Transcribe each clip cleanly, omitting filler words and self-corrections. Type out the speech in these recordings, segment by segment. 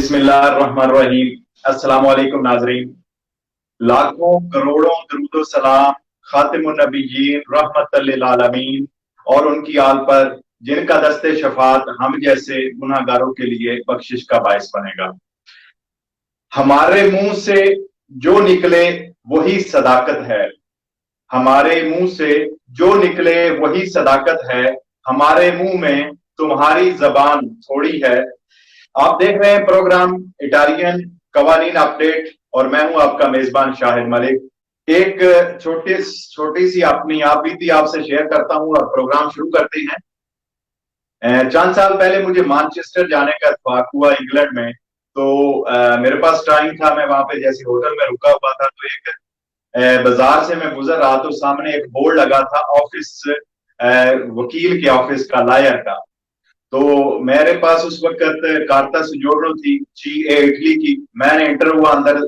बिस्मिल्लाहिर्रहमानिर्रहीम। अस्सलाम वालेकुम नाज़रीन। लाखों करोड़ों दरूद सलाम खातिमुन नबिय्यीन रहमतल लिल आलमीन और उनकी आल पर जिनका दस्ते शफात हम जैसे गुनाहगारों के लिए बख्शिश का बायस बनेगा। हमारे मुंह से जो निकले वही सदाकत है। हमारे मुंह से जो निकले वही सदाकत है। हमारे मुंह में तुम्हारी जबान थोड़ी है। आप देख रहे हैं प्रोग्राम इटालियन कवानीन अपडेट और मैं हूं आपका मेजबान शाहिद मलिक। एक छोटी सी अपनी आप बीती आपसे शेयर करता हूं और प्रोग्राम शुरू करते हैं। चंद साल पहले मुझे मैनचेस्टर जाने का इत्तेफाक हुआ इंग्लैंड में। तो मेरे पास टाइम था, मैं वहां पे जैसे होटल में रुका हुआ था तो एक बाजार से मैं गुजर रहा तो सामने एक बोर्ड लगा था ऑफिस, वकील के ऑफिस का, लायर का। तो मेरे पास उस वक्त कार्ता सुजोर्नो थी, GA इटली की। मैंने एंटर हुआ अंदर,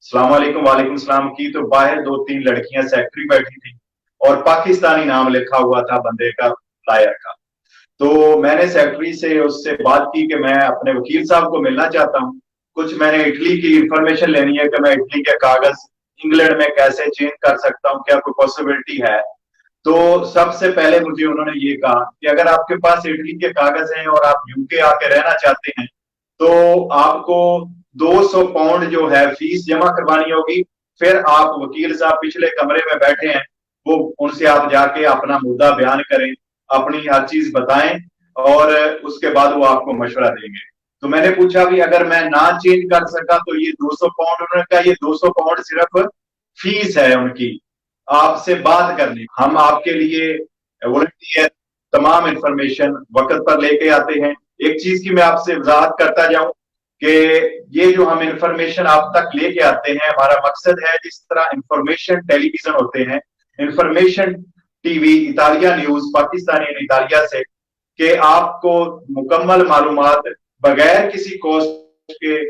सलाम वालेकुम, वालेकुम सलाम की, तो बाहर दो तीन लड़कियां सेक्रेटरी बैठी थी और पाकिस्तानी नाम लिखा हुआ था बंदे का, लायर का। तो मैंने सेक्रेटरी से उससे बात की कि मैं अपने वकील साहब को मिलना चाहता हूँ, कुछ मैंने इटली की इंफॉर्मेशन लेनी है कि मैं इटली के कागज इंग्लैंड में कैसे चेंज कर सकता हूँ, क्या कोई पॉसिबिलिटी है। तो सबसे पहले मुझे उन्होंने ये कहा कि अगर आपके पास इटली के कागज हैं और आप यूके आके रहना चाहते हैं तो आपको 200 पाउंड जो है फीस जमा करवानी होगी। फिर आप वकील साहब पिछले कमरे में बैठे हैं, वो उनसे आप जाके अपना मुद्दा बयान करें, अपनी हर चीज बताएं और उसके बाद वो आपको मशवरा देंगे। तो मैंने पूछा भी अगर मैं ना चेंज कर सका तो ये 200 पाउंड, उन्होंने कहा ये 200 पाउंड सिर्फ फीस है उनकी, आपसे बात करनी, हम आपके लिए वॉलंटियर तमाम इंफॉर्मेशन वक्त पर लेके आते हैं। एक चीज की मैं आपसे वजाहत करता जाऊं कि ये जो हम इंफॉर्मेशन आप तक लेके आते हैं, हमारा मकसद है जिस तरह इंफॉर्मेशन टेलीविजन होते हैं, इंफॉर्मेशन टीवी, इतालिया न्यूज, पाकिस्तानी इतालिया से, कि आपको मुकम्मल मालूमात बगैर किसी कॉस्ट के,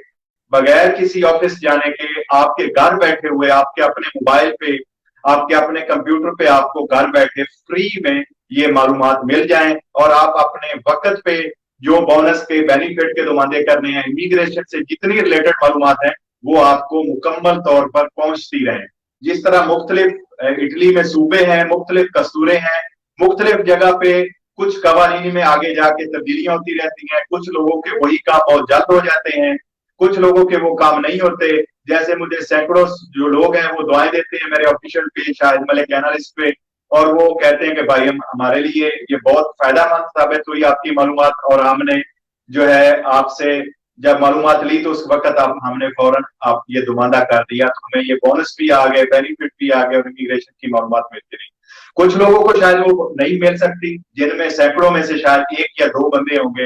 बगैर किसी ऑफिस जाने के, आपके घर बैठे हुए, आपके अपने मोबाइल पे, आपके अपने कंप्यूटर पे, आपको घर बैठे फ्री में ये मालूमात मिल जाएं और आप अपने वक्त पे जो बोनस के बेनिफिट के नुमाइंदे करने हैं, इमिग्रेशन से जितनी रिलेटेड मालूमात हैं वो आपको मुकम्मल तौर पर पहुंचती रहे। जिस तरह मुख्तलिफ इटली में सूबे हैं, मुख्तलिफ कस्तूरे हैं, मुख्तलिफ जगह पे कुछ कवानीन में आगे जाके तब्दीलियां होती रहती हैं, कुछ लोगों के वही काम बहुत जल्द हो जाते हैं, कुछ लोगों के वो काम नहीं होते। जैसे मुझे सैकड़ों जो लोग हैं वो दुआएं देते हैं मेरे official page Shahid Malik analyst पे, और वो कहते हैं कि भाई हमारे लिए ये बहुत फायदेमंद साबित हुई आपकी मालूमात, और हमने जो है आपसे जब मालूमात ली तो उस वक्त हमने फौरन आप ये दुमांदा कर दिया, तो हमें ये बोनस भी आ गए, बेनिफिट भी आ गए और इमिग्रेशन की मालूमात मिलती रही। कुछ लोगों को शायद वो नहीं मिल सकती, जिनमें सैकड़ों में से शायद एक या दो बंदे होंगे।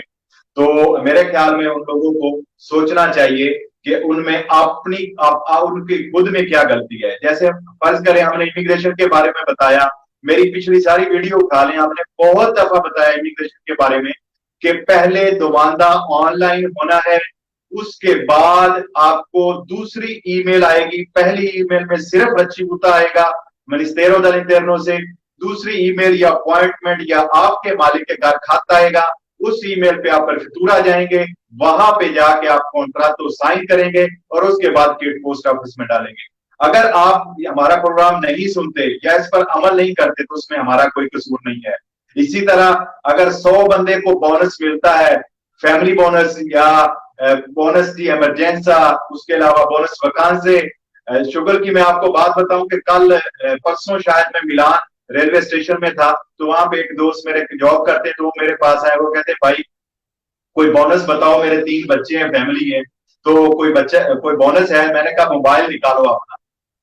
तो मेरे ख्याल में उन लोगों को सोचना चाहिए कि उनमें अपनी उनकी खुद में क्या गलती है। जैसे फर्ज करें हमने इमिग्रेशन के बारे में बताया, मेरी पिछली सारी वीडियो उठा लें, हमने बहुत दफा बताया इमिग्रेशन के बारे में कि पहले दुमांदा ऑनलाइन होना है, उसके बाद आपको दूसरी ईमेल आएगी। पहली ईमेल में सिर्फ बच्ची गुता आएगा मिनिस्टेरो दल इंटरनो से, दूसरी ईमेल या अपॉइंटमेंट या आपके मालिक के घर खाता आएगा, उस ईमेल पे आप परफितूरा जाएंगे, वहां पे जाके आप कॉन्ट्रैक्ट तो साइन करेंगे और उसके बाद किट पोस्ट ऑफिस में डालेंगे। अगर आप हमारा प्रोग्राम नहीं सुनते या इस पर अमल नहीं करते तो उसमें हमारा कोई कसूर नहीं है। इसी तरह अगर 100 बंदे को बोनस मिलता है, फैमिली बोनस या बोनस दी इमरजेंसा, उसके अलावा बोनस वकांसे, शुगर की मैं आपको बात बताऊं कि कल परसों शायद मैं मिलान रेलवे स्टेशन में था, तो वहां पे एक दोस्त मेरे जॉब करते हैं, तो वो मेरे पास आए, वो कहते भाई कोई बोनस बताओ, मेरे 3 बच्चे हैं, फैमिली है, तो कोई बच्चा कोई बोनस है। मैंने कहा मोबाइल निकालो अपना,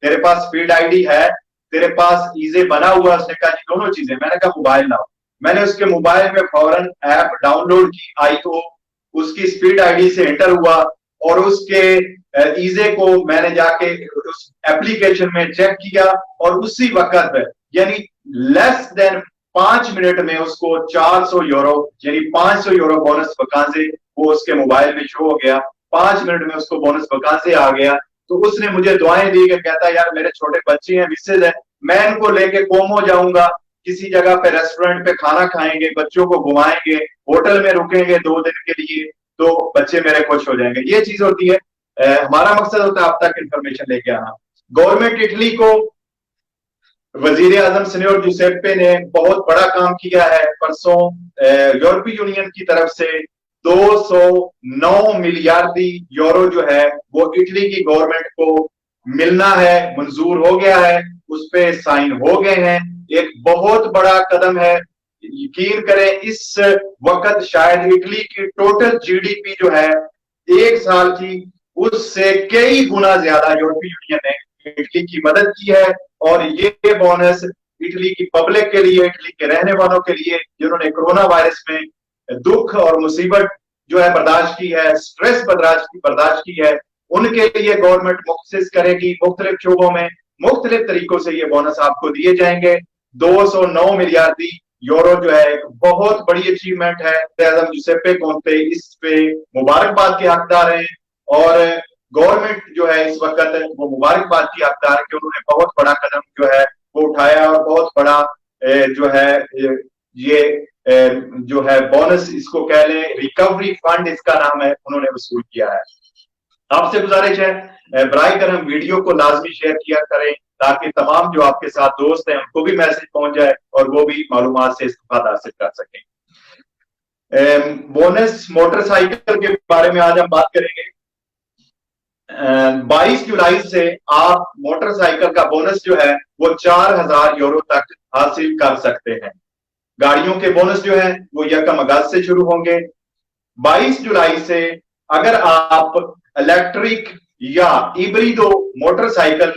तेरे पास फील्ड आईडी है, तेरे पास ईजे बना हुआ, उसने कहा जी दोनों चीजें। मैंने कहा मोबाइल लाओ, मैंने उसके मोबाइल में फौरन ऐप डाउनलोड की, IO, उसकी स्पीड आईडी से एंटर हुआ और उसके ईजे को मैंने जाके उस एप्लीकेशन में चेक किया और उसी वक्त यानी लेस देन 5 मिनट में उसको 400 यूरो यानी 500 यूरो बोनस वकांसे वो उसके मोबाइल में शो हो गया। 5 मिनट में उसको बोनस वकांसे आ गया। तो उसने मुझे दुआएं दी कि कहता यार मेरे छोटे बच्चे हैं, मिसेज है, मैं इनको लेके कोमो जाऊंगा, किसी जगह पे रेस्टोरेंट पे खाना खाएंगे, बच्चों को घुमाएंगे, होटल में रुकेंगे 2 दिन के लिए, तो बच्चे मेरे खुश हो जाएंगे। ये चीज होती है। हमारा मकसद होता है आप तक इंफॉर्मेशन लेके आना। गवर्नमेंट इटली को वजीर आजम सीनियर जुसेप्पे ने बहुत बड़ा काम किया है। परसों यूरोपीय यूनियन की तरफ से 209 मिलियार्डी यूरो जो है वो इटली की गवर्नमेंट को मिलना है, मंजूर हो गया है, उस पे साइन हो गए हैं। एक बहुत बड़ा कदम है। यकीन करें इस वक्त शायद इटली की टोटल जीडीपी जो है एक साल की, उससे कई गुना ज्यादा यूरोपीय यूनियन ने इटली की मदद की है। और ये बोनस इटली की पब्लिक के लिए, इटली के रहने वालों के लिए जिन्होंने कोरोना वायरस में दुख और मुसीबत जो है बर्दाश्त की है, स्ट्रेस बर्दाश्त की है, उनके लिए गवर्नमेंट मुख्तसिस करेगी। मुख्तलिफ शोबों में मुख्तलिफ तरीकों से ये बोनस आपको दिए जाएंगे। 209 मिलियार्डी यूरो जो है एक बहुत बड़ी अचीवमेंट है। आजम जुसेप्पे कोंते इस पे मुबारकबाद के हकदार हैं और गवर्नमेंट जो है इस वक्त वो मुबारकबाद की हकदार है कि उन्होंने बहुत बड़ा कदम जो है वो उठाया और बहुत बड़ा जो है ये जो है बोनस, इसको कह लें रिकवरी फंड इसका नाम है, उन्होंने वसूल किया है। आपसे गुजारिश है बराए करम वीडियो को लाजमी शेयर किया करें ताकि तमाम जो आपके साथ दोस्त हैं उनको भी मैसेज पहुंच जाए और वो भी मालूमात से इस्तेफादा हासिल कर सकें। बोनस मोटरसाइकिल के बारे में आज हम बात करेंगे। 22 जुलाई से आप मोटरसाइकिल का बोनस जो है वो 4000 यूरो तक हासिल कर सकते हैं। गाड़ियों के बोनस जो है वो 1 अगस्त से शुरू होंगे। 22 जुलाई से अगर आप इलेक्ट्रिक या इब्रिडो मोटरसाइकिल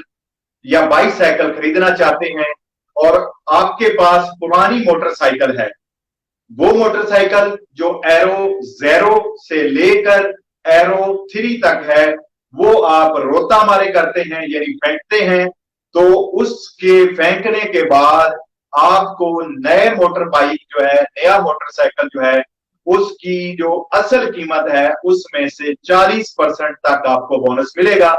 या बाइसाइकिल खरीदना चाहते हैं और आपके पास पुरानी मोटरसाइकिल है, वो मोटरसाइकिल जो एरो 0 से लेकर एरो 3 तक है, वो आप रोता मारे करते हैं यानी फेंकते हैं, तो उसके फेंकने के बाद आपको नए मोटर बाइक जो है, नया मोटरसाइकिल जो है, उसकी जो असल कीमत है उसमें से 40% तक आपको बोनस मिलेगा।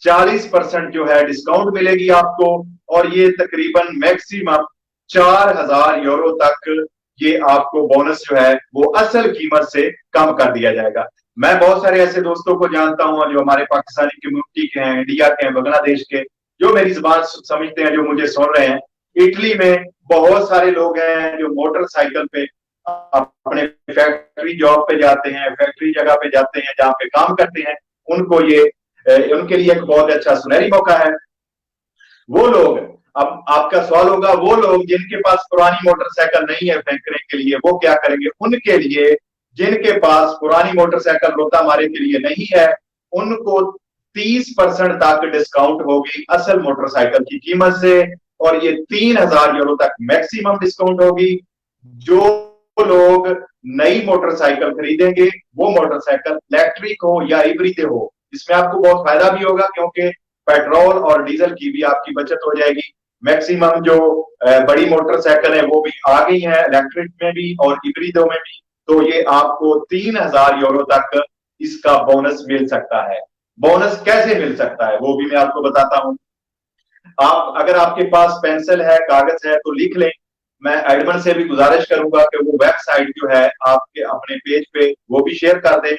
40% जो है डिस्काउंट मिलेगी आपको और ये तकरीबन मैक्सिमम 4000 यूरो तक ये आपको बोनस जो है वो असल कीमत से कम कर दिया जाएगा। मैं बहुत सारे ऐसे दोस्तों को जानता हूं जो हमारे पाकिस्तानी कम्युनिटी के हैं, इंडिया के हैं, बांग्लादेश के, जो मेरी जुबान समझते हैं, जो मुझे सुन रहे हैं। इटली में बहुत सारे लोग हैं जो मोटरसाइकिल पे अपने फैक्ट्री जॉब पे जाते हैं, फैक्ट्री जगह पे जाते हैं जहां पे काम करते हैं, उनको ये उनके लिए एक बहुत अच्छा सुनहरी मौका है। वो लोग, अब आपका सवाल होगा, वो लोग जिनके पास पुरानी मोटरसाइकिल नहीं है फेंकने के लिए, वो क्या करेंगे? उनके लिए, जिनके पास पुरानी मोटरसाइकिल रोता मारे के लिए नहीं है, उनको 30% तक डिस्काउंट होगी असल मोटरसाइकिल की कीमत से और ये 3000 यूरो तक मैक्सिमम डिस्काउंट होगी। जो लोग नई मोटरसाइकिल खरीदेंगे वो मोटरसाइकिल इलेक्ट्रिक हो या इब्रिड हो, इसमें आपको बहुत फायदा भी होगा क्योंकि पेट्रोल और डीजल की भी आपकी बचत हो जाएगी। मैक्सिमम जो बड़ी मोटरसाइकिल है वो भी आ गई है इलेक्ट्रिक में भी और इब्रिडो में भी, तो ये आपको 3000 यूरो तक इसका बोनस मिल सकता है। बोनस कैसे मिल सकता है वो भी मैं आपको बताता हूं। आप अगर आपके पास पेंसिल है, कागज है, तो लिख लें। मैं एडमन से भी गुजारिश करूंगा कि वो वेबसाइट जो है आपके अपने पेज पे वो भी शेयर कर दें।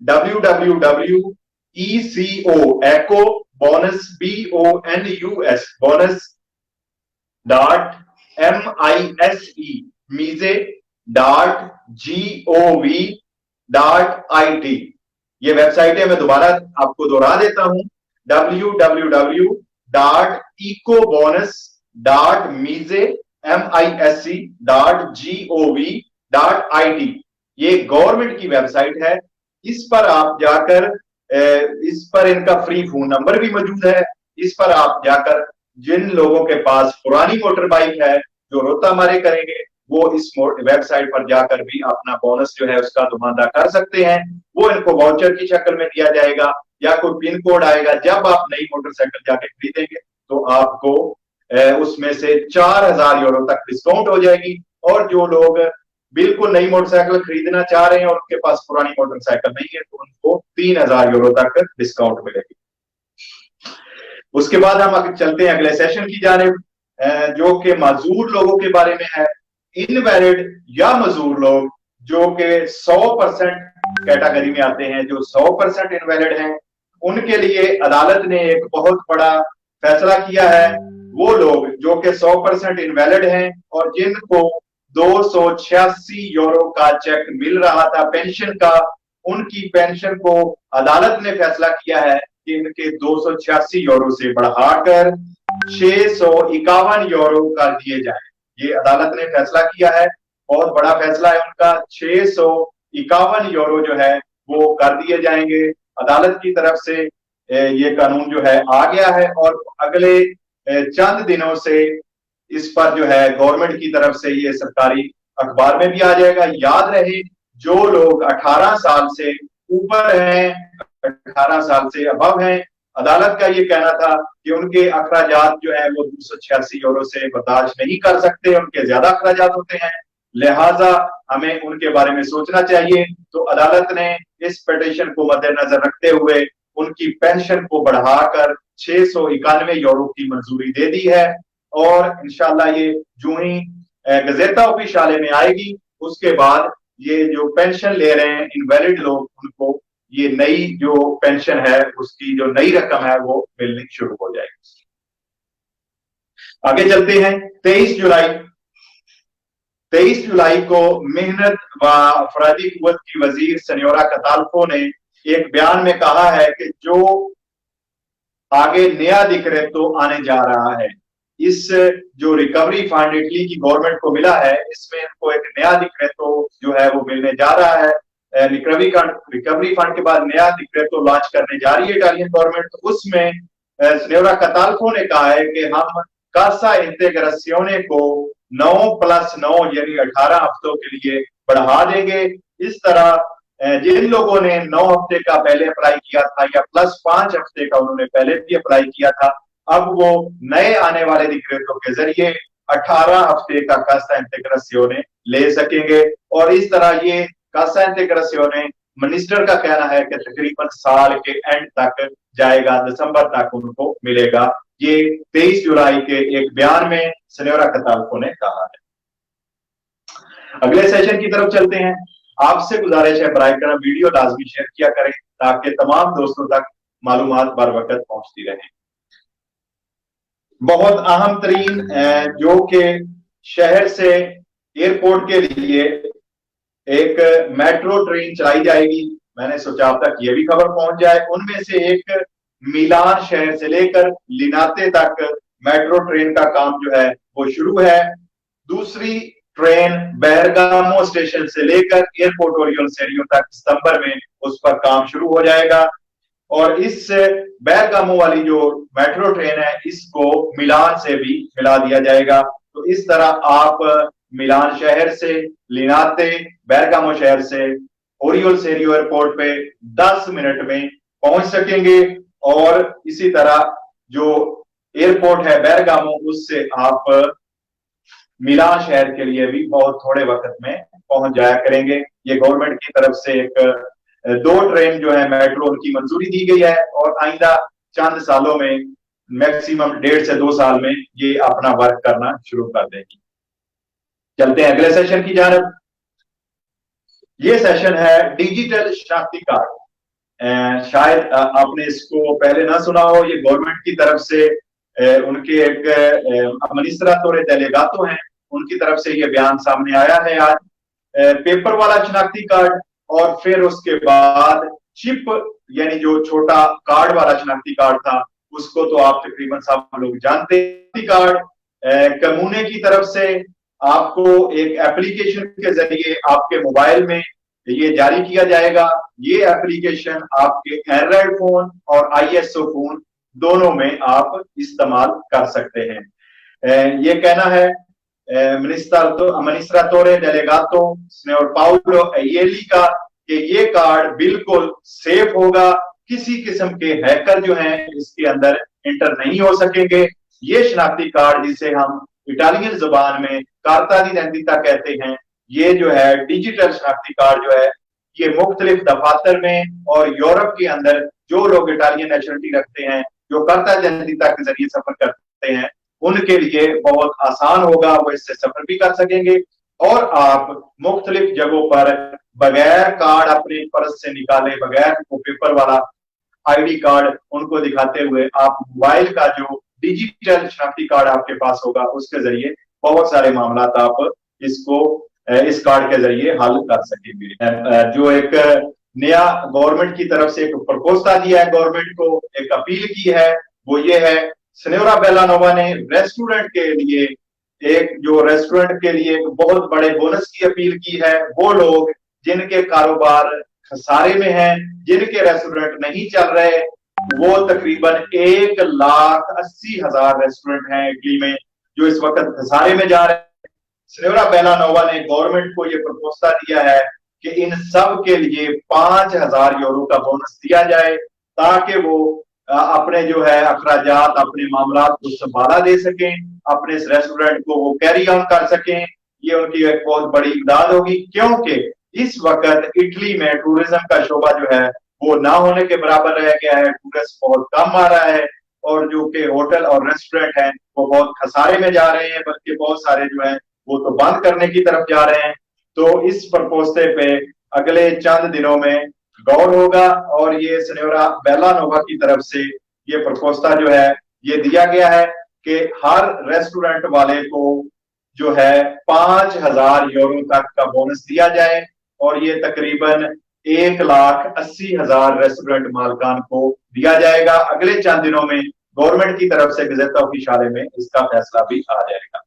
www.eco eco bonus bonus bonus mise.gov.it ये वेबसाइट है। मैं दोबारा आपको दोहरा देता हूं, www.ecobonus.mise.gov.it ये गवर्नमेंट की वेबसाइट है। इस पर आप जाकर, इस पर इनका फ्री फोन नंबर भी मौजूद है। इस पर आप जाकर जिन लोगों के पास पुरानी मोटर बाइक है जो रोता मारे करेंगे, वो इस वेबसाइट पर जाकर भी अपना बोनस जो है उसका दुमानदा कर सकते हैं। वो इनको वाउचर की शक्ल में दिया जाएगा या कोई पिन कोड आएगा। जब आप नई मोटरसाइकिल जाके खरीदेंगे तो आपको उसमें से 4000 यूरो तक डिस्काउंट हो जाएगी। और जो लोग बिल्कुल नई मोटरसाइकिल खरीदना चाह रहे हैं और उनके पास पुरानी मोटरसाइकिल नहीं है, तो उनको 3000 यूरो तक डिस्काउंट मिलेगी। उसके बाद हम आगे चलते हैं अगले सेशन की जानिब, जो कि मजदूर लोगों के बारे में है। इनवैलिड या मजदूर लोग जो कि 100% कैटेगरी में आते हैं, जो 100% इनवैलिड हैं, उनके लिए अदालत ने एक बहुत बड़ा फैसला किया है। वो लोग जो कि 100% इनवैलिड हैं और जिनको 286 यूरो का चेक मिल रहा था पेंशन का, उनकी पेंशन को अदालत ने फैसला किया है कि इनके 286 यूरो से बढ़ाकर 651 यूरो कर दिए जाए। ये अदालत ने फैसला किया है, बहुत बड़ा फैसला है उनका। 651 यूरो जो है वो कर दिए जाएंगे। अदालत की तरफ से ये कानून जो है आ गया है और अगले चंद दिनों से इस पर जो है गवर्नमेंट की तरफ से ये सरकारी अखबार में भी आ जाएगा। याद रहे, जो लोग 18 साल से ऊपर हैं, 18 साल से अबव हैं, अदालत का ये कहना था कि उनके अखराजात जो है वो 286 यूरो से बर्दाश्त नहीं कर सकते, उनके ज्यादा अखराजात होते हैं, लिहाजा हमें उनके बारे में सोचना चाहिए। तो अदालत ने इस पिटीशन को मद्देनजर रखते हुए उनकी पेंशन को बढ़ाकर 691 यूरो की मंजूरी दे दी है और इंशाल्लाह ये जो ही गजेटा ऑफिशियाले में आएगी उसके बाद ये जो पेंशन ले रहे हैं इनवैलिड लोग, उनको ये नई जो पेंशन है उसकी जो नई रकम है वो मिलनी शुरू हो जाएगी। आगे चलते हैं। 23 जुलाई को मेहनत व अफरादी कुव्वत की वजीर सनियोरा कताल्फो ने एक बयान में कहा है कि जो आगे नया डिक्रेटो आने जा रहा है, इस जो रिकवरी फंड इटली की गवर्नमेंट को मिला है, इसमें इनको एक नया डिक्रेटो जो है वो मिलने जा रहा है। रिकवरी फंड के बाद नया डिक्रेटो लॉन्च करने जा रही है इटालियन गवर्नमेंट। तो उसमें सिनियोरा कताल्फो ने कहा है कि हम कासा इंटेग्रेसियोने को 9+9 यानी 18 हफ्तों के लिए बढ़ा देंगे। इस तरह जिन लोगों ने 9 हफ्ते का पहले अप्लाई किया था या +5 हफ्ते का उन्होंने पहले भी अप्लाई किया था, अब वो नए आने वाले डिक्रेटो के जरिए 18 हफ्ते का कासा इंटेग्रेसियोने ले सकेंगे। और इस तरह ये कासा इंटेग्रेसियोने मिनिस्टर का कहना है कि तकरीबन साल के एंड तक जाएगा, दिसंबर तक उनको मिलेगा। ये 23 जुलाई के एक बयान में सिनियोरा कताल्फो ने कहा है। अगले सेशन की तरफ चलते हैं। आपसे गुजारिश है बराए करम वीडियो लाजमी शेयर किया करें ताकि तमाम दोस्तों तक मालूमात बर वक्त पहुंचती रहे। बहुत अहम तरीन जो कि शहर से एयरपोर्ट के लिए एक मेट्रो ट्रेन चलाई जाएगी, मैंने सोचा अब तक ये भी खबर पहुंच जाए। उनमें से एक मिलान शहर से लेकर लिनाते तक मेट्रो ट्रेन का काम जो है वो शुरू है। दूसरी ट्रेन बेरगामो स्टेशन से लेकर एयरपोर्ट ओरियल सेरियो तक सितंबर में उस पर काम शुरू हो जाएगा। और इस बेरगामो वाली जो मेट्रो ट्रेन है इसको मिलान से भी मिला दिया जाएगा। तो इस तरह आप मिलान शहर से लिनाते, बेरगामो शहर से ओरियल सेरियो एयरपोर्ट पे 10 मिनट में पहुंच सकेंगे। और इसी तरह जो एयरपोर्ट है बेरगामो, उससे आप मिलान शहर के लिए भी बहुत थोड़े वक्त में पहुंच जाया करेंगे। ये गवर्नमेंट की तरफ से एक 2 ट्रेन जो है मेट्रो उनकी मंजूरी दी गई है और आइंदा चंद सालों में मैक्सिमम 1.5 से 2 साल में ये अपना वर्क करना शुरू कर देगी। चलते हैं अगले सेशन की जानब। ये सेशन है डिजिटल शनाख्ती कार्ड। शायद आपने इसको पहले ना सुना हो। ये गवर्नमेंट की तरफ से उनके एक अमनिस्ट्रातोरे डेलेगातो हैं, उनकी तरफ से ये बयान सामने आया है आज। पेपर वाला शनाख्ती कार्ड और फिर उसके बाद चिप यानी जो छोटा कार्ड वाला शनाख्ती कार्ड था, उसको तो आप तकरीबन सब लोग जानते हैं। कार्ड कमूने की तरफ से आपको एक एप्लीकेशन के जरिए आपके मोबाइल में ये जारी किया जाएगा। ये एप्लीकेशन आपके एंड्रॉइड फोन और आईएसओ फोन दोनों में आप इस्तेमाल कर सकते हैं। ये कहना है अमनिस्ट्रातोरे डेलेगातो सिनियोर पाउलो एयेली का कि ये कार्ड बिल्कुल सेफ होगा, किसी किस्म के हैकर जो हैं इसके अंदर इंटर नहीं हो सकेंगे। ये शनाख्ती कार्ड जिसे हम इटालियन जुबान में कार्ता दी रेंदिता कहते हैं, ये जो है डिजिटल शनाख्ती कार्ड जो है ये मुख्तलिफ दफातर में और यूरोप के अंदर जो लोग इटालियन नेशनलिटी रखते हैं, जो कार्ता दी रेंदिता के जरिए सफर करते हैं, उनके लिए बहुत आसान होगा, वो इससे सफर भी कर सकेंगे और आप मुख्तलिफ जगहों पर बगैर कार्ड अपने पर्स से निकाले, बगैर वो पेपर वाला आईडी कार्ड उनको दिखाते हुए आप मोबाइल का जो डिजिटल शनाख्ती कार्ड आपके पास होगा उसके जरिए बहुत सारे मामला आप इसको इस कार्ड के जरिए हल कर सकेंगे। जो एक नया गवर्नमेंट की तरफ से एक प्रपोजल दिया है, गवर्नमेंट को एक अपील की है, वो ये है, सिन्योरा बेलानोवा ने रेस्टोरेंट के लिए एक बहुत बड़े बोनस की अपील की है। वो लोग जिनके कारोबार खसारे में हैं, जिनके रेस्टोरेंट नहीं चल रहे, वो तकरीबन 1,80,000 रेस्टोरेंट हैं इटली में जो इस वक्त खसारे में जा रहे हैं। सिन्योरा बेलानोवा ने गवर्नमेंट को ये प्रपोजल दिया है कि इन सब के लिए 5,000 यूरो का बोनस दिया जाए ताकि वो अपने जो है अखराजात, अपने मामला को संभाला दे सकें, अपने इस रेस्टोरेंट को वो कैरी ऑन कर सकें। ये उनकी एक बहुत बड़ी इमदाद होगी, क्योंकि इस वक्त इटली में टूरिज्म का शोबा जो है वो ना होने के बराबर रह गया है। टूरिस्ट बहुत कम आ रहा है और जो कि होटल और रेस्टोरेंट हैं वो बहुत खसारे में जा रहे हैं, बल्कि बहुत सारे जो है वो तो बंद करने की तरफ जा रहे हैं। तो इस प्रपोजल पे अगले चंद दिनों में गौर होगा और ये सिन्योरा बेलानोवा की तरफ से ये प्रपोजल जो है ये दिया गया है कि हर रेस्टोरेंट वाले को जो है 5,000 यूरो तक का बोनस दिया जाए और ये तकरीबन 1,80,000 रेस्टोरेंट मालकान को दिया जाएगा। अगले चंद दिनों में गवर्नमेंट की तरफ से गज़ेटा ऊफ़िशियले में इसका फैसला भी आ जाएगा।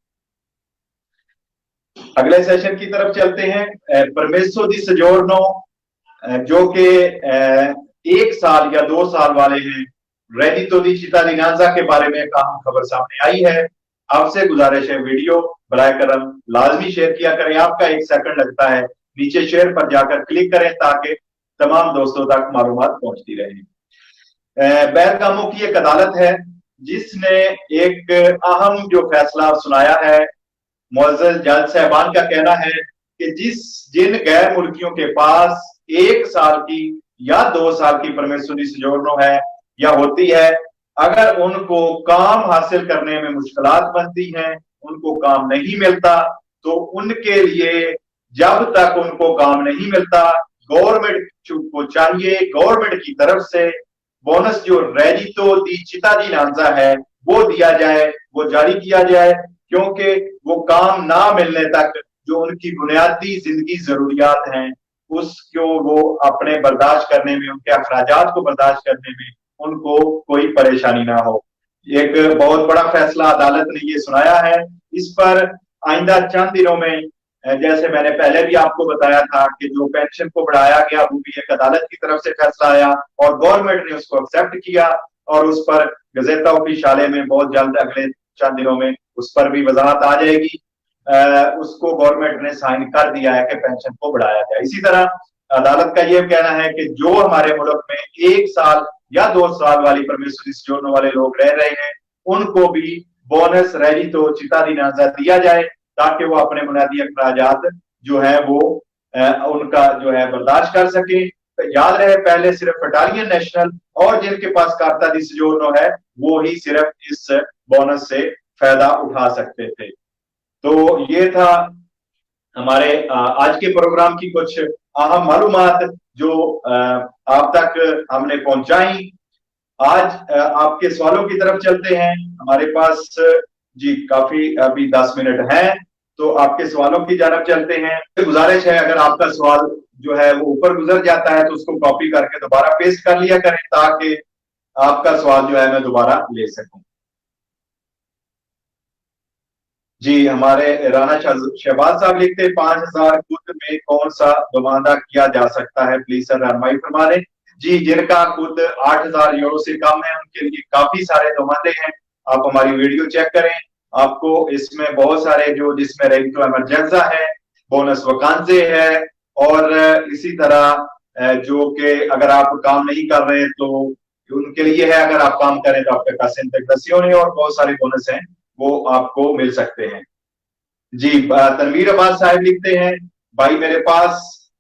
अगले सेशन की तरफ चलते हैं। परमेसो दी सजोर्नो जो कि 1 साल या 2 साल वाले हैं, रेडितो दी चितालिनाजा के बारे में अहम खबर सामने आई है। आपसे गुजारिश है वीडियो बराए करम लाजमी शेयर किया करें। आपका 1 सेकंड लगता है, नीचे शेयर पर जाकर क्लिक करें ताकि तमाम दोस्तों तक मालूमात पहुंचती रहे। बैरकामो की एक अदालत है जिसने एक अहम जो फैसला सुनाया है। मुअज़्ज़ज़ जज साहबान का कहना है कि जिन गैर मुल्कियों के पास 1 साल की या 2 साल की परमेसो दी सजोर्नो है या होती है, अगर उनको काम हासिल करने में मुश्किलात बनती हैं, उनको काम नहीं मिलता, तो उनके लिए जब तक उनको काम नहीं मिलता गवर्नमेंट को चाहिए गवर्नमेंट की तरफ से बोनस जो रेडितो दी चितालिनाजा है वो दिया जाए, वो जारी किया जाए, क्योंकि वो काम ना मिलने तक जो उनकी बुनियादी जिंदगी जरूरियात हैं उसको वो अपने बर्दाश्त करने में, उनके अखराजात को बर्दाश्त करने में उनको कोई परेशानी ना हो। एक बहुत बड़ा फैसला अदालत ने ये सुनाया है। इस पर आइंदा चंद दिनों में, जैसे मैंने पहले भी आपको बताया था कि जो पेंशन को बढ़ाया गया वो भी एक अदालत की तरफ से फैसला आया और गवर्नमेंट ने उसको एक्सेप्ट किया और उस पर गज़ेटा ऊफ़िशियले में बहुत जल्द अगले चंद दिनों में उस पर भी वजाहत आ जाएगी। उसको गवर्नमेंट ने साइन कर दिया है कि पेंशन को बढ़ाया जाए। इसी तरह अदालत का यह कहना है कि जो हमारे मुल्क में 1 साल या 2 साल वाली परमेसो दी सजोर्नो वाले लोग रह रहे हैं उनको भी बोनस रेडितो चितालिनाजा दिया जाए ताकि वो अपने बुनियादी अखराजात जो है वो उनका जो है बर्दाश्त कर सके। तो याद रहे, पहले सिर्फ इटालियन नेशनल और जिनके पास कार्ता दी सजोर्नो है वो ही सिर्फ इस बोनस से फायदा उठा सकते थे। तो ये था हमारे आज के प्रोग्राम की कुछ अहम मालूमात जो आप तक हमने पहुंचाई। आज आपके सवालों की तरफ चलते हैं। हमारे पास जी काफी अभी 10 मिनट हैं, तो आपके सवालों की जानब चलते हैं। गुजारिश है अगर आपका सवाल जो है वो ऊपर गुजर जाता है तो उसको कॉपी करके दोबारा पेस्ट कर लिया करें ताकि आपका सवाल जो है मैं दोबारा ले सकूं। जी, हमारे राना शहबाज साहब लिखते 5,000 खुद में कौन सा दुमानदा किया जा सकता है, प्लीज सर रहनुमाई फरमा लें। जी, जिनका खुद 8,000 यूरो से कम है उनके लिए काफी सारे दुमानदे हैं। आप हमारी वीडियो चेक करें, आपको इसमें बहुत सारे जो जिसमें रेडितो एमरजेंसा है, बोनस वकांसे है और इसी तरह जो कि अगर आप काम नहीं कर रहे तो उनके लिए है, अगर आप काम करें तो आपके पास इंटेग्रेशन और बहुत सारे बोनस हैं वो आपको मिल सकते हैं। जी, तनवीर अब्बास साहब लिखते हैं भाई मेरे पास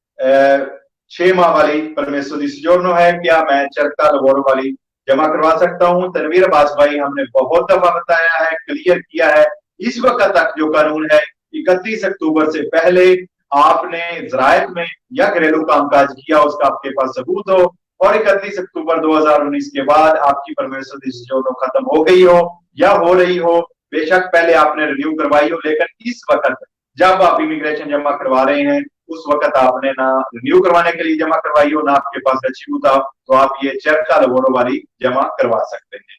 6 माह वाली परमेसो दी सजोर्नो है, क्या मैं चरका लवोरो वाली जमा करवा सकता हूं? तनवीर अब्बास भाई, हमने बहुत दफा बताया है, क्लियर किया है, इस वक्त तक जो कानून है 31 अक्टूबर से पहले आपने ज़रायत में या घरेलू कामकाज किया, उसका आपके पास सबूत हो, और 31 अक्टूबर 2019 के बाद आपकी परमिशन जो खत्म हो गई हो या हो रही हो, बेशक पहले आपने रिन्यू करवाई हो, लेकिन इस वक्त जब आप इमिग्रेशन जमा करवा रहे हैं उस वक्त आपने ना रिन्यू करवाने के लिए जमा करवाई हो, ना आपके पास अचीव था, तो आप ये चरखा लगोनो वाली जमा करवा सकते हैं।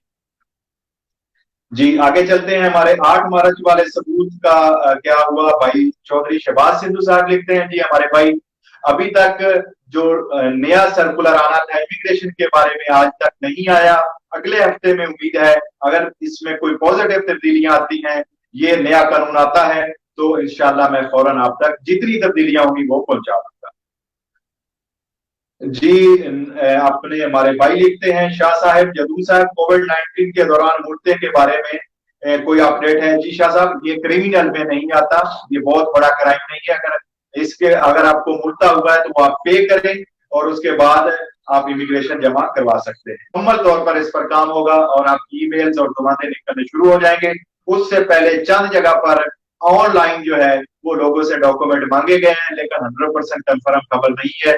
जी आगे चलते हैं। हमारे 8 मार्च वाले सबूत का क्या हुआ, भाई चौधरी शहबाज सिंधु साहब लिखते हैं, जी हमारे भाई अभी तक जो नया सर्कुलर आना था इमिग्रेशन के बारे में आज तक नहीं आया। अगले हफ्ते में उम्मीद है अगर इसमें कोई पॉजिटिव तब्दीलियां आती हैं, ये नया कानून आता है, तो इंशाल्लाह मैं फौरन आप तक जितनी तब्दीलियां होंगी वो पहुंचा दूंगा। जी अपने हमारे भाई लिखते हैं, शाह साहब जदू साहब कोविड-19 के दौरान मुर्दे के बारे में कोई अपडेट है? जी शाह साहब, ये क्रिमिनल में नहीं आता, ये बहुत बड़ा क्राइम नहीं है। अगर आपको मुर्दा हुआ है तो वो आप पे करें और उसके बाद आप इमिग्रेशन जमा करवा सकते हैं। मुकम्मल तौर पर इस पर काम होगा और आपकी ईमेल्स और दुआएं निकलने शुरू हो जाएंगे। उससे पहले चंद जगह पर ऑनलाइन जो है वो लोगों से डॉक्यूमेंट मांगे गए हैं, लेकिन 100% कंफर्म खबर नहीं है।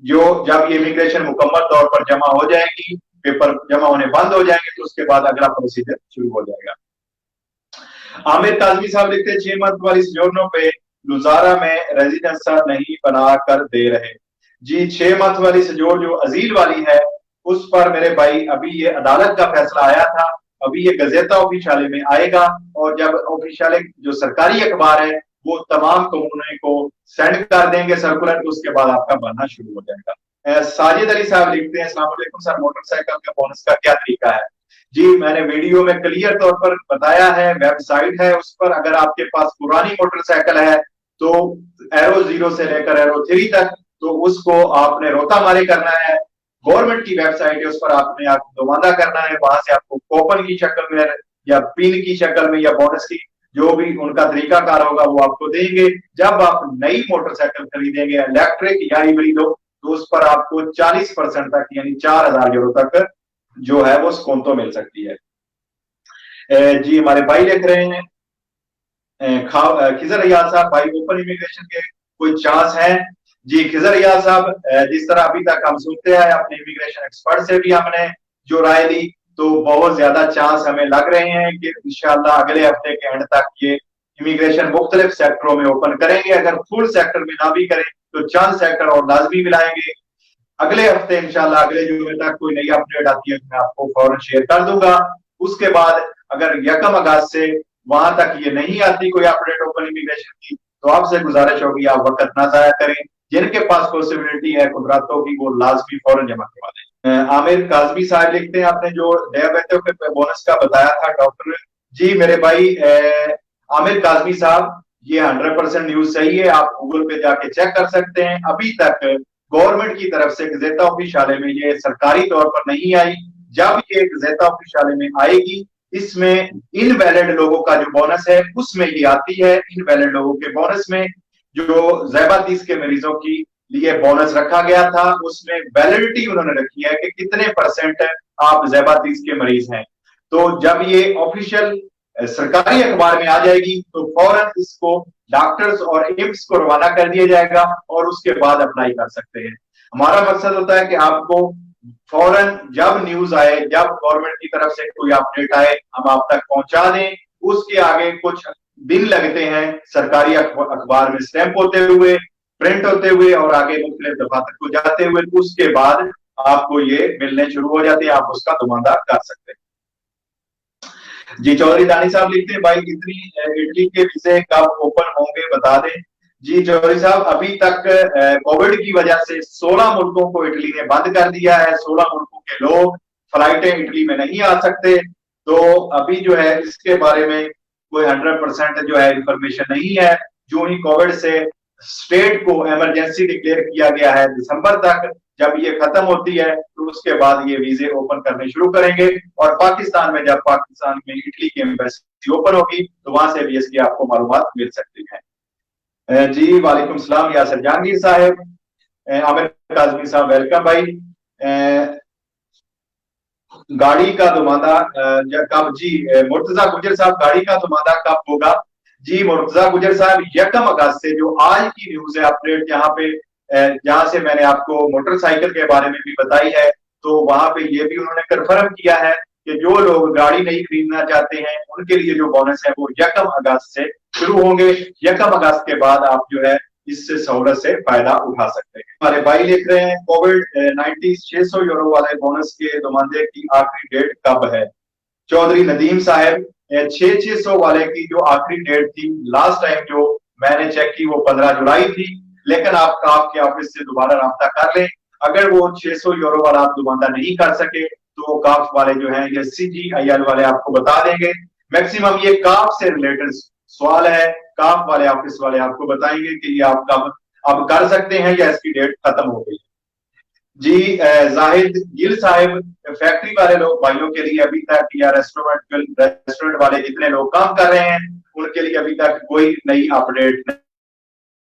जो जब ये इमिग्रेशन मुकम्मल तौर पर जमा हो जाएगी, पेपर जमा होने बंद हो जाएंगे, तो उसके बाद अगला प्रोसीजर शुरू हो जाएगा। आमिर काजमी साहब लिखते हैं, 6 मंथ वाली सोजोर्नो पे लुजारा में रेजिडेंस नहीं बना कर दे रहे। जी 6 मंथ वाली सजोर जो अजील वाली है उस पर मेरे भाई अभी ये अदालत का फैसला आया था, अभी ये गजेटा ऑफिशियाले में आएगा, और जब ऑफिशियाले जो सरकारी अखबार है वो तमाम कम्युनिटी को सेंड कर देंगे सर्कुलर, तो उसके बाद आपका बनना शुरू हो जाएगा। साजिद अली साहब लिखते हैं, अस्सलाम वालेकुम सर, मोटरसाइकिल का बोनस का क्या तरीका है? जी मैंने वीडियो में क्लियर तौर पर बताया है, वेबसाइट है उस पर, अगर आपके पास पुरानी मोटरसाइकिल है तो एरो 0 से लेकर एरो 3 तक, तो उसको आपने रोता मारे करना है। गवर्नमेंट की वेबसाइट है, उस पर आपने नुमाइंदा करना है, वहां से आपको कूपन की शक्ल में या पिन की शक्ल में या बोनस की जो भी उनका तरीकाकार होगा वो आपको देंगे। जब आप नई मोटरसाइकिल खरीदेंगे इलेक्ट्रिक या हाइब्रिड हो, तो उस पर आपको 40% तक यानी 4,000 यूरो तक जो है वो स्कोंतो मिल सकती है। जी हमारे भाई लिख रहे हैं, खिजर रियाज साहब, भाई ओपन इमिग्रेशन के कोई चांस है? जी खिजर रियाज साहब, जिस तरह अभी तक हम सुनते हैं अपने इमिग्रेशन एक्सपर्ट से भी हमने जो राय ली, तो बहुत ज्यादा चांस हमें लग रहे हैं कि इंशाल्लाह अगले हफ्ते के एंड तक ये इमिग्रेशन मुख्तलिफ सेक्टरों में ओपन करेंगे। अगर फुल सेक्टर में ना भी करें तो चंद सेक्टर और लाजमी मिलाएंगे। अगले हफ्ते इंशाल्लाह अगले जुमे तक कोई नई अपडेट आती है मैं आपको फौरन शेयर कर दूंगा। उसके बाद अगर 1 अगस्त से वहां तक ये नहीं आती कोई अपडेट ओपन इमिग्रेशन की, तो आपसे गुजारिश होगी आप वक्त ना जाया करें, जिनके पास पॉसिबिलिटी है कुदरतों की वो लाजमी फौरन जमा करवा दें। आमिर काजमी साहब लिखते हैं, आपने जो डायबिटिक के बोनस का बताया था डॉक्टर, जी मेरे भाई आमिर काजमी साहब, ये 100% न्यूज सही है, आप गूगल पे जाके चेक कर सकते हैं। अभी तक गवर्नमेंट की तरफ से गजेटा ऑफिशियाले में ये सरकारी तौर पर नहीं आई। जब ये गजेटा ऑफिशियाले में आएगी, इसमें इनवैलिड लोगों का जो बोनस है उसमें ये आती है। इनवैलिड लोगों के बोनस में जो ज़ैबातीस के मरीजों की लिए बोनस रखा गया था, उसमें वैलिडिटी उन्होंने रखी है कि कितने परसेंट आप ज़ैबातीस के मरीज हैं। तो जब ये ऑफिशियल सरकारी अखबार में आ जाएगी तो फौरन इसको डॉक्टर्स और एम्स को रवाना कर दिया जाएगा और उसके बाद अप्लाई कर सकते हैं। हमारा मकसद होता है कि आपको फौरन जब न्यूज आए, जब गवर्नमेंट की तरफ से कोई अपडेट आए, हम आप तक पहुंचा दें। उसके आगे कुछ दिन लगते हैं सरकारी अखबार में स्टैंप होते हुए, प्रिंट होते हुए और आगे मुख्तलिफ दफातर को जाते हुए। उसके बाद आपको ये मिलने शुरू हो जाते हैं, आप उसका नुमाइंदा कर सकते हैं। जी चौधरी दानी साहब लिखते हैं, भाई इतनी इटली के वीजे कब ओपन होंगे बता दें। जी चौधरी साहब, अभी तक कोविड की वजह से 16 मुल्कों को इटली ने बंद कर दिया है। 16 मुल्कों के लोग फ्लाइटें इटली में नहीं आ सकते, तो अभी जो है इसके बारे में कोई 100% जो है इंफॉर्मेशन नहीं है। जो ही कोविड से स्टेट को इमरजेंसी डिक्लेयर किया गया है दिसंबर तक, जब ये खत्म होती है तो उसके बाद ये वीजे ओपन करने शुरू करेंगे। और पाकिस्तान में जब पाकिस्तान में इटली की एम्बेसी ओपन होगी तो वहां से भी इसकी आपको मालूमात मिल सकती है। जी वालेकुम सलाम यासर जहांगीर साहब, आमिर काजमी साहब वेलकम भाई। गाड़ी का दुमादा कब? जी मुर्तजा गुजर साहब, गाड़ी का दुमादा कब होगा? जी मुर्तजा गुजर साहब, 1 अगस्त से जो आज की न्यूज है अपडेट, जहां से मैंने आपको मोटरसाइकिल के बारे में भी बताई है, तो वहां पे ये भी उन्होंने कंफर्म किया है कि जो लोग गाड़ी नहीं खरीदना चाहते हैं उनके लिए जो बोनस है वो 1 अगस्त से शुरू होंगे। 1 अगस्त के बाद आप जो है इस सहूलत से फायदा उठा सकते हैं। हमारे भाई लिख रहे हैं कोविड-19 €600 वाले बोनस के नुमाइंदे की आखिरी डेट कब है? चौधरी नदीम साहब, 600 वाले की जो आखिरी डेट थी लास्ट टाइम जो मैंने चेक की वो 15 जुलाई थी, लेकिन आप काफ के ऑफिस से दोबारा रब्ता कर लें। अगर वो €600 वाला आप दोबारा नहीं कर सके तो वो काफ वाले जो है या CGIL वाले आपको बता देंगे। मैक्सिमम ये काफ से रिलेटेड सवाल है, काफ वाले ऑफिस वाले आपको बताएंगे कि ये आप कब अब कर सकते हैं या इसकी डेट खत्म हो गई। जी जाहिद गिल साहब, फैक्ट्री वाले लोग भाइयों के लिए अभी तक, या रेस्टोरेंट वाले जितने लोग काम कर रहे हैं उनके लिए अभी तक कोई नई अपडेट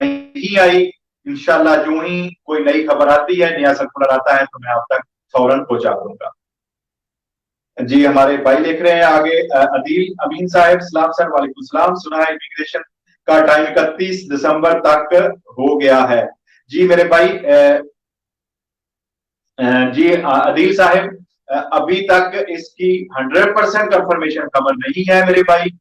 नहीं आई। इंशाल्लाह जो ही कोई नई खबर आती है, नया सर्कुलर आता है तो मैं आप तक फौरन पहुंचा दूंगा। जी हमारे भाई लिख रहे हैं आगे, अदील अमीन साहब, सलाम सर, वालेकुम सलाम, सुना है इमिग्रेशन का टाइम 31 दिसंबर तक हो गया है। जी मेरे भाई, जी अदील साहब, अभी तक इसकी 100% कंफर्मेशन खबर नहीं है मेरे भाई।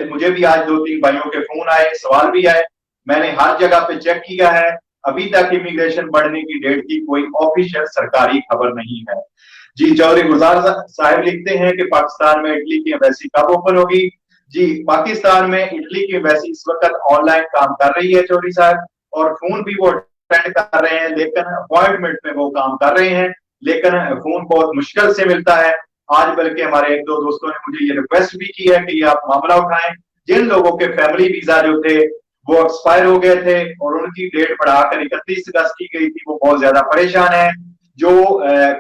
मुझे भी आज 2-3 भाइयों के फोन आए, सवाल भी आए, मैंने हर जगह पे चेक किया है, अभी तक इमिग्रेशन बढ़ने की डेट की कोई ऑफिशियल सरकारी खबर नहीं है। जी चौधरी गुलजार साहब लिखते हैं कि पाकिस्तान में इटली की एम्बेसी कब ओपन होगी? जी पाकिस्तान में इटली की एम्बेसी इस वक्त ऑनलाइन काम कर रही है चौधरी साहब, और फोन भी वो अटेंड कर रहे हैं, लेकिन अपॉइंटमेंट में वो काम कर रहे हैं, लेकिन फोन बहुत मुश्किल से मिलता है। आज बल्कि हमारे 1-2 दोस्तों ने मुझे ये रिक्वेस्ट भी की है कि ये आप मामला उठाएं। जिन लोगों के फैमिली वीजा जो थे वो एक्सपायर हो गए थे और उनकी डेट बढ़ाकर 31 अगस्त की गई थी, वो बहुत ज्यादा परेशान है। जो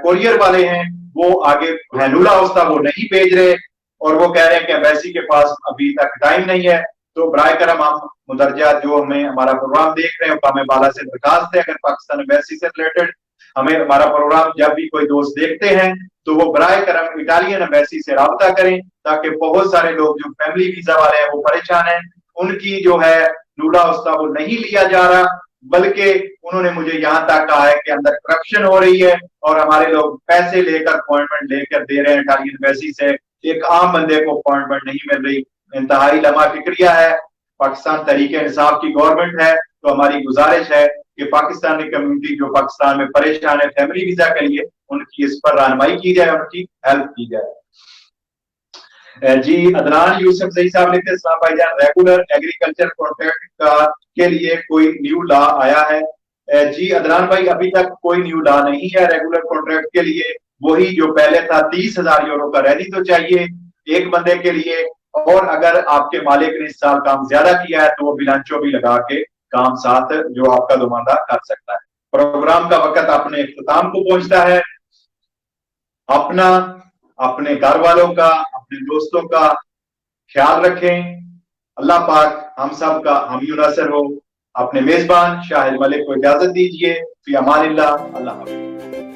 कोरियर वाले हैं वो आगे महलूला अवस्था वो नहीं भेज रहे, और वो कह रहे हैं कि एम्बेसी के पास अभी तक टाइम नहीं है। तो बराए करम हम मुदरजा जो हमें हमारा प्रोग्राम देख रहे हैं, कामे बाला से दरखास्त है, अगर पाकिस्तान एम्बेसी से रिलेटेड हमें हमारा प्रोग्राम जब भी कोई दोस्त देखते हैं तो वो बराए करम इटालियन एम्बेसी से राब्ता करें, ताकि बहुत सारे लोग जो फैमिली वीजा वाले हैं वो परेशान हैं, उनकी जो है लूला अवस्था वो नहीं लिया जा रहा, बल्कि उन्होंने मुझे यहाँ तक कहा है कि अंदर करप्शन हो रही है और हमारे लोग पैसे लेकर अपॉइंटमेंट लेकर दे रहे हैं इटालियन एम्बेसी से, एक आम बंदे को अपॉइंटमेंट नहीं मिल रही। इंतहाई लम्हा फिक्रिया है। पाकिस्तान तरीके इंसाफ की गवर्नमेंट है, तो हमारी गुजारिश है कि पाकिस्तानी कम्युनिटी जो पाकिस्तान में परेशान है फैमिली वीजा के लिए, उनकी इस पर रहनुमाई की जाए, उनकी हेल्प की जाए। जी अदनान यूसुफ सही साहब लिखते हैं, भाईजान रेगुलर एग्रीकल्चर कॉन्ट्रैक्ट का के लिए कोई न्यू लॉ आया है? जी अदनान भाई, अभी तक कोई न्यू लॉ नहीं है रेगुलर कॉन्ट्रैक्ट के लिए। वही जो पहले था, 30,000 यूरो का रैली तो चाहिए एक बंदे के लिए, और अगर आपके मालिक ने इस साल काम ज्यादा किया है तो वो बिलांचो भी लगा के काम साथ जो आपका नुमाइंदा कर सकता है। प्रोग्राम का वक्त अपने इख्तिताम को पहुंचता है। अपना, अपने घर वालों का, अपने दोस्तों का ख्याल रखें। अल्लाह पाक हम सब का हामी नासिर हो। अपने मेजबान शाहिद मलिक को इजाजत दीजिए। फी अमानिल्लाह। अल्लाह हाफ़िज़।